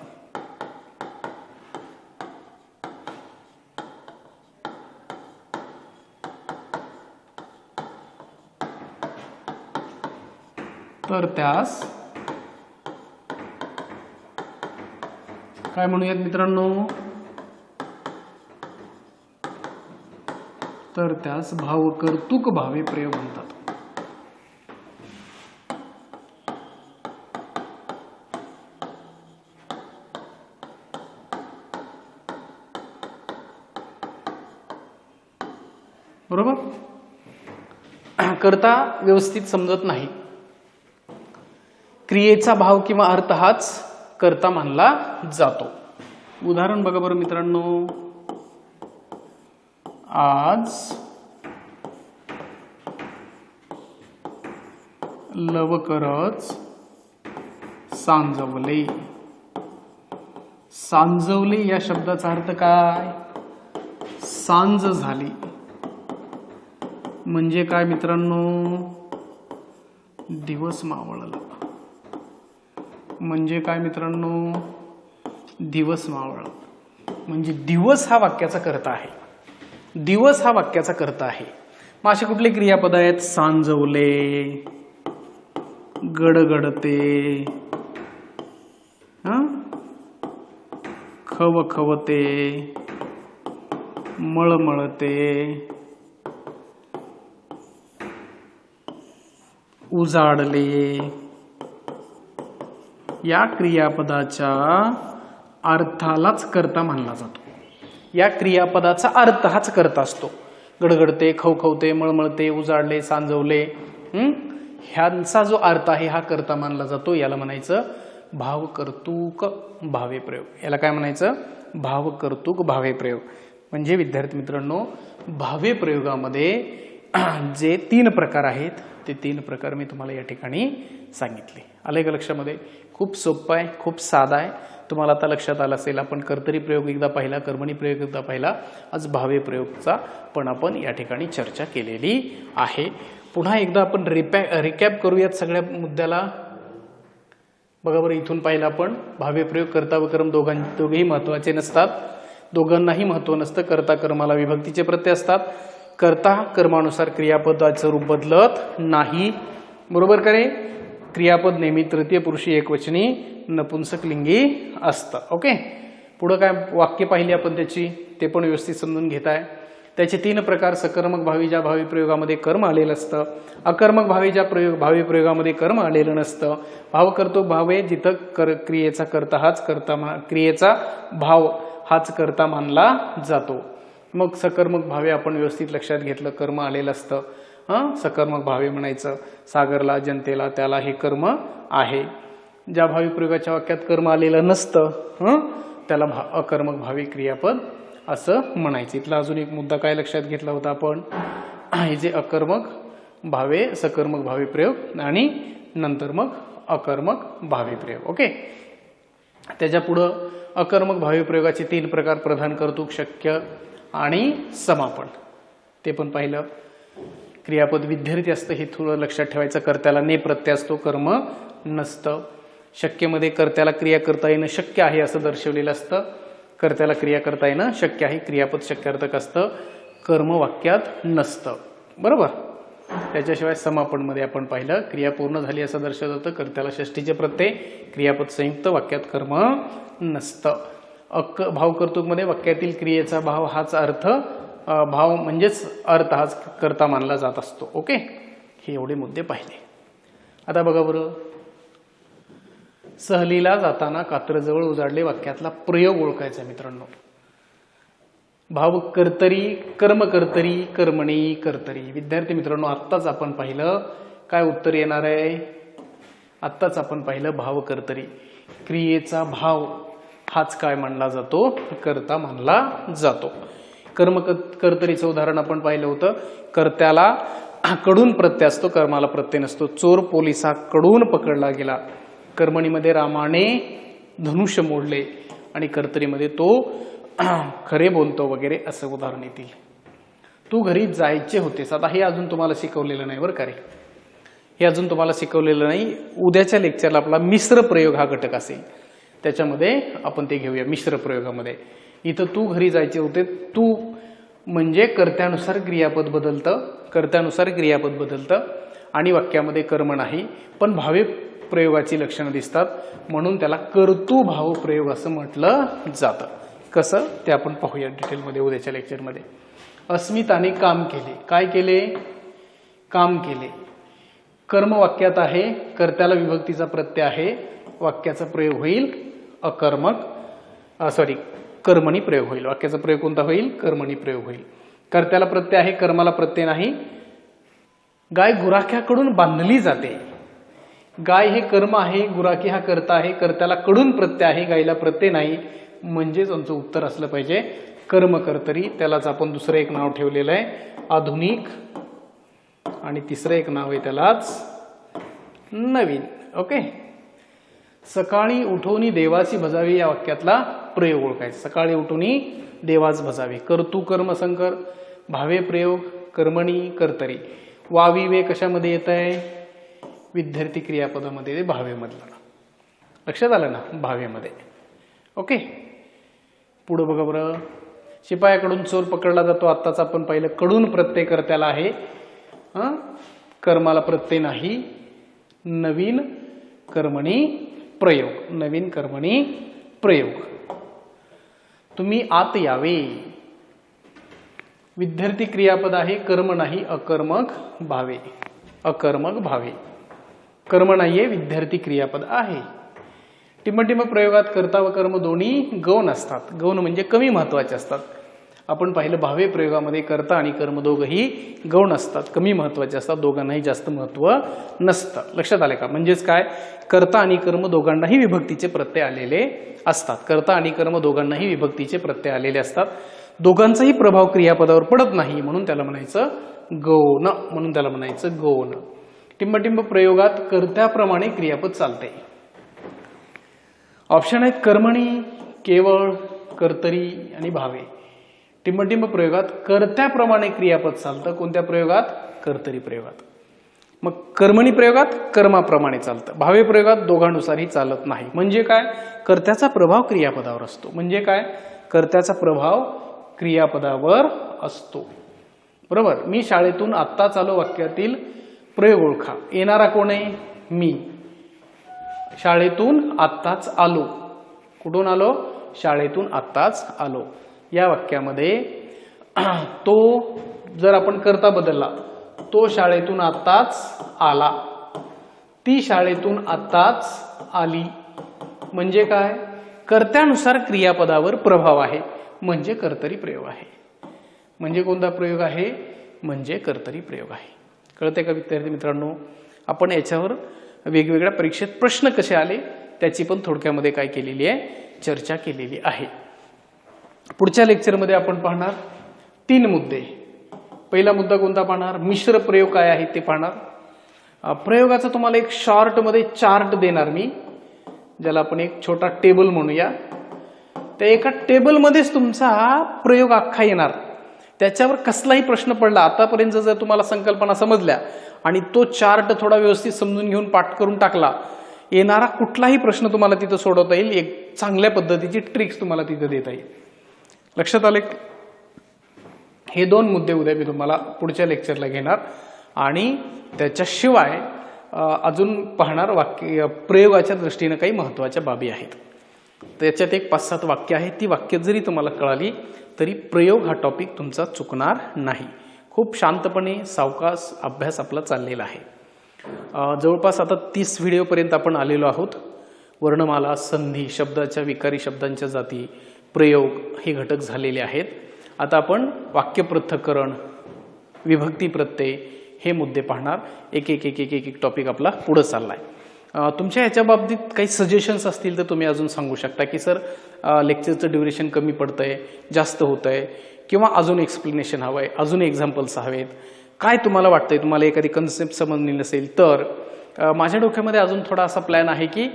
तर त्यास काय म्हणूयात मित्रांनो? तर त्यास भावकर्तुक भावे प्रयोग म्हणतात. बरोबर. कर्ता व्यवस्थित समजत नाही. क्रियेचा भाव किंवा अर्थ हाच कर्ता मानला जातो. उदाहरण बघा बरं मित्रांनो. आज लवकरच सांजवले. सांजवले या शब्दाचा अर्थ काय? सांज झाली. म्हणजे काय मित्रांनो? दिवस मावळला. म्हणजे काय मित्रांनो? दिवस मावळला. म्हणजे दिवस हा वाक्याचा कर्ता आहे. दिवस हा वाक्याचा कर्ता आहे. मग असे कुठले क्रियापद आहेत? सांजवले, गडगडते, खवखवते, मळमळते, उजाडले या क्रियापदाच्या अर्थालाच कर्ता मानला जातो. या क्रियापदाचा अर्थ हाच कर्ता असतो. गडगडते, खवखवते, मळमळते, उजाडले, सांजवले, ह्यांचा जो अर्थ आहे हा कर्ता मानला जातो. याला म्हणायचं भावकर्तुक भावे प्रयोग. याला काय म्हणायचं? भावकर्तुक भावे प्रयोग. म्हणजे विद्यार्थी मित्रांनो, भावे प्रयोगामध्ये जे 3 प्रकार आहेत ते 3 प्रकार मी तुम्हाला या ठिकाणी सांगितले. आले का लक्षामध्ये? खूप सोपं आहे, खूप साधा आहे. तुम्हाला आता लक्षात आलं असेल. आपण कर्तरी प्रयोग एकदा पाहिला, कर्मणी प्रयोग एकदा पाहिला, आज भावे प्रयोगचा पण आपण या ठिकाणी चर्चा केलेली आहे. पुन्हा एकदा आपण रिकॅप करूयात सगळ्या मुद्द्याला. बघा बरं, इथून पाहिलं आपण भावे प्रयोग, कर्ता व कर्म दोघेही महत्वाचे नसतात. दोघांनाही महत्व नसतं. कर्ता कर्माला विभक्तीचे प्रत्यय असतात. कर्ता कर्मानुसार क्रियापदाचं रूप बदलत नाही. बरोबर का रे? क्रियापद नेहमी तृतीय पुरुषी एकवचनी नपुंसकलिंगी असतं. ओके. पुढं काय वाक्य पाहिली आपण त्याची, ते पण व्यवस्थित समजून घेताय. त्याचे 3 प्रकार: सकर्मक भावी, ज्या भावी प्रयोगामध्ये कर्म आलेलं असतं; अकर्मक भावी, ज्या भावी प्रयोगामध्ये कर्म आलेलं नसतं; भावकर्तुक भावे, जिथं क्रियेचा कर्ता हाच क्रियेचा भाव हाच कर्ता मानला जातो. मग सकर्मक भावे आपण व्यवस्थित लक्षात घेतलं, कर्म आलेलं असतं. सकर्मक भावे म्हणायचं सागरला, जनतेला, त्याला हे कर्म आहे. ज्या भावी प्रयोगाच्या वाक्यात कर्म आलेलं नसतं त्याला अकर्मक भावी क्रियापद असं म्हणायचं. इथला अजून एक मुद्दा काय लक्षात घेतला होता आपण? हे जे अकर्मक भावे, सकर्मक भावी प्रयोग आणि नंतर मग अकर्मक भावी प्रयोग. ओके. त्याच्या पुढं अकर्मक भावी प्रयोगाचे 3 प्रकार: प्रधान, कर्तृक, शक्य आणि समापन. ते पण पाहिलं. क्रियापद विद्यार्थी असतं हे थोडं लक्षात ठेवायचं. कर्त्याला ने प्रत्यय असतो, कर्म नसतं. शक्यमध्ये कर्त्याला क्रिया करता येणं शक्य आहे असं दर्शवलेलं असतं. कर्त्याला क्रिया करता येणं शक्य आहे, क्रियापद शक्यार्थक असतं, कर्म वाक्यात नसतं. बरोबर. त्याच्याशिवाय समापनमध्ये आपण पाहिलं, क्रिया पूर्ण झाली असं दर्शवत होतं. कर्त्याला षष्ठीचे प्रत्यय, क्रियापद संयुक्त, वाक्यात कर्म नसतं. भावकर्तृकमध्ये वाक्यातील क्रियेचा भाव हाच अर्थ, भाव म्हणजेच अर्थ हाच कर्ता मानला जात असतो. ओके. हे एवढे मुद्दे पाहिले. आता बघा बरं, सहलीला जाताना कात्रजवळ उजाडले वाक्यातला प्रयोग ओळखायचा मित्रांनो. भाव कर्तरी, कर्म कर्तरी, कर्मणी कर्तरी. विद्यार्थी मित्रांनो, आत्ताच आपण पाहिलं काय उत्तर येणार आहे? आत्ताच आपण पाहिलं भाव कर्तरी, क्रियेचा भाव हाच काय मानला जातो? कर्ता मानला जातो. कर्म कर्तरीचं उदाहरण आपण पाहिलं होतं. कर्त्याला कडून प्रत्यय असतो, कर्माला प्रत्यय नसतो. चोर पोलिसाकडून पकडला गेला. कर्मणीमध्ये रामाने धनुष्य मोडले आणि कर्तरीमध्ये तो खरे बोलतो वगैरे असं उदाहरण येतील. तू घरी जायचे होतेस. आता हे अजून तुम्हाला शिकवलेलं नाही बरं का रे. हे अजून तुम्हाला शिकवलेलं नाही. उद्याच्या लेक्चरला आपला मिश्र प्रयोग हा घटक असेल, त्याच्यामध्ये आपण ते घेऊया. मिश्र प्रयोगामध्ये इथं तू घरी जायचे होते, तू म्हणजे कर्त्यानुसार क्रियापद बदलतं, कर्त्यानुसार क्रियापद बदलतं आणि वाक्यामध्ये कर्म नाही, पण भावे प्रयोगाची लक्षणं दिसतात, म्हणून त्याला कर्तृभाव प्रयोग असं म्हटलं जातं. कसं ते आपण पाहूया डिटेलमध्ये उद्याच्या लेक्चरमध्ये. अस्मिताने काम केले. काय केले? काम केले. कर्म वाक्यात आहे, कर्त्याला विभक्तीचा प्रत्यय आहे, वाक्याचा प्रयोग होईल कर्मणी प्रयोग होईल. वाक्याचा प्रयोग कोणता होईल? कर्मणी प्रयोग होईल. कर्त्याला प्रत्यय आहे, कर्माला प्रत्यय नाही. गाय गुराख्याकडून बांधली जाते. गाय हे कर्म आहे, गुराखी हा कर्ता आहे, कर्त्याला कडून प्रत्यय आहे, गायला प्रत्यय नाही. म्हणजेच आमचं उत्तर असलं पाहिजे कर्म कर्तरी. त्यालाच आपण दुसरं एक नाव ठेवलेलं आहे आधुनिक, आणि तिसरं एक नाव आहे त्यालाच नवीन. ओके. सकाळी उठोनी देवाची भजावी या वाक्यातला प्रयोग ओळखायचा. सकाळी उठोनी देवाच भजावे. कर्तृ कर्म संकर, भावे प्रयोग कर्मणी कर्तरी. वावी वे कशामध्ये येत आहे? विद्यार्थी क्रियापदामध्ये, ते भावेमधलं. लक्षात आलं ना? भावेमध्ये. ओके. पुढे बघा बरं. शिपायाकडून चोर पकडला जातो. आत्ताच आपण पाहिलं कडून प्रत्यय कर्त्याला आहे, कर्माला प्रत्यय नाही. नवीन कर्मणी प्रयोग, नवीन कर्मणी प्रयोग. तुम्ही आत यावे. विद्यार्थी क्रियापद आहे, कर्म नाही, अकर्मक भावे. अकर्मक भावे, कर्म नाहीये, विद्यार्थी क्रियापद आहे. टिंबटिंब प्रयोगात कर्ता व कर्म दोन्ही गौण असतात. गौण म्हणजे कमी महत्वाचे असतात. आपण पाहिलं भावे प्रयोगामध्ये कर्ता आणि कर्म दोघंही गौण असतात, कमी महत्वाचे असतात, दोघांनाही जास्त महत्व नसतं. लक्षात आले का? म्हणजेच काय, कर्ता आणि कर्म दोघांनाही विभक्तीचे प्रत्यय आलेले असतात. कर्ता आणि कर्म दोघांनाही विभक्तीचे प्रत्यय आलेले असतात. दोघांचाही प्रभाव क्रियापदावर पडत नाही, म्हणून त्याला म्हणायचं गौण. म्हणून त्याला म्हणायचं गौण. टिंबटिंब प्रयोगात कर्त्याप्रमाणे क्रियापद चालते. ऑप्शन आहेत कर्मणी, केवळ, कर्तरी आणि भावे. टिंबटिंब प्रयोगात कर्त्याप्रमाणे क्रियापद चालतं. कोणत्या प्रयोगात? कर्तरी प्रयोगात. मग कर्मणी प्रयोगात कर्माप्रमाणे चालतं. भावे प्रयोगात दोघांनुसारही चालत नाही. म्हणजे काय? कर्त्याचा प्रभाव क्रियापदावर असतो. म्हणजे काय? कर्त्याचा प्रभाव क्रियापदावर असतो. बरोबर. मी शाळेतून आत्ताच आलो वाक्यातील प्रयोग ओळखा. येणारा कोण आहे? मी. शाळेतून आत्ताच आलो. कुठून आलो? शाळेतून आत्ताच आलो. या वाक्यामध्ये तो जर आपण कर्ता बदलला, तो शाळेतून आत्ताच आला, ती शाळेतून आत्ताच आली. म्हणजे काय? कर्त्यानुसार क्रियापदावर प्रभाव आहे, म्हणजे कर्तरी प्रयोग आहे. म्हणजे कोणता प्रयोग आहे? म्हणजे कर्तरी प्रयोग आहे. कळते का विद्यार्थी मित्रांनो? आपण याच्यावर वेगवेगळ्या परीक्षेत प्रश्न कसे आले त्याची पण थोडक्यामध्ये काय केलेली आहे? चर्चा केलेली आहे. पुढच्या लेक्चरमध्ये आपण पाहणार 3 मुद्दे. पहिला मुद्दा कोणता पाहणार? मिश्र प्रयोग काय आहे ते पाहणार. प्रयोगाचा तुम्हाला एक शॉर्ट मध्ये चार्ट देणार मी, ज्याला आपण एक छोटा टेबल म्हणूया. त्या एका टेबलमध्येच तुमचा प्रयोग अख्खा येणार. त्याच्यावर कसलाही प्रश्न पडला आतापर्यंत जर तुम्हाला संकल्पना समजल्या आणि तो चार्ट थोडा व्यवस्थित समजून घेऊन पाठ करून टाकला, येणारा कुठलाही प्रश्न तुम्हाला तिथं सोडवता येईल. एक चांगल्या पद्धतीची ट्रिक्स तुम्हाला तिथं देता येईल. लक्षात आले? हे 2 मुद्दे उद्या मी तुम्हाला पुढच्या लेक्चरला घेणार आणि त्याच्याशिवाय अजून पाहणार वाक्य प्रयोगाच्या दृष्टीने काही महत्त्वाच्या बाबी आहेत. त्याच्यात एक 5-7 वाक्य आहेत. ती वाक्य जरी तुम्हाला कळाली तरी प्रयोग हा टॉपिक तुमचा चुकणार नाही. खूप शांतपणे सावकाश अभ्यास आपला चाललेला आहे. जवळपास आता 30 व्हिडिओपर्यंत आपण आलेलो आहोत. वर्णमाला, संधी, शब्दाच्या विकारी शब्दांच्या जाती, प्रयोग हे घटक झालेले आहेत. आता आपण वाक्य पृथक्करण, विभक्ती प्रत्यय हे मुद्दे पाहणार. एक एक एक एक एक टॉपिक आपला पुढे चाललाय. तुमच्या ह्याच्या बाबतीत काही सजेशन्स असतील तर तुम्ही अजून सांगू शकता की सर लेक्चरचं ड्युरेशन कमी पडतंय, जास्त होतंय, किंवा अजून एक्सप्लेनेशन हवंय, अजून एक्झाम्पल्स हवेत. काय तुम्हाला वाटतंय? तुम्हाला एखादी कन्सेप्ट समजली नसेल तर माझ्या डोक्यामध्ये अजून थोडा असा प्लॅन आहे की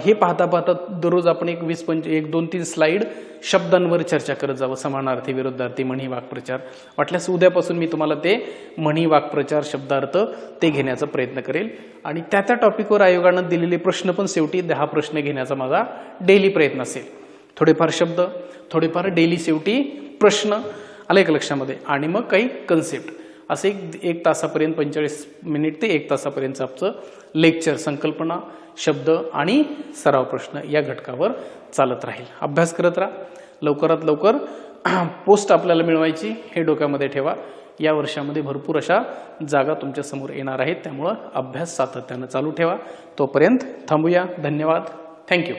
हे पाहता पाहता दररोज आपण 1-2-3 स्लाइड शब्दांवर चर्चा करत जावं. समानार्थी, विरुद्धार्थी, म्हणी, वाक्प्रचार. वाटल्यास उद्यापासून मी तुम्हाला ते म्हणी, वाक्प्रचार, शब्दार्थ ते घेण्याचा प्रयत्न करेल. आणि त्या टॉपिकवर आयोगानं दिलेले प्रश्न पण शेवटी 10 प्रश्न घेण्याचा माझा डेली प्रयत्न असेल. थोडेफार शब्द, थोडेफार डेली शेवटी प्रश्न, आले का लक्षामध्ये? आणि मग काही कन्सेप्ट. असे 1 तासापर्यंत 45 मिनिट ते 1 तासापर्यंत आमचं लेक्चर संकल्पना, शब्द आणि सराव प्रश्न या घटकावर चालत राहील. अभ्यास करत राहा. लवकरात लवकर पोस्ट आपल्याला मिळवायची हे डोक्यामध्ये ठेवा. या वर्षामध्ये भरपूर अशा जागा तुमच्या समोर येणार आहेत, त्यामुळं अभ्यास सातत्यानं चालू ठेवा. तोपर्यंत थांबूया. धन्यवाद. थँक्यू.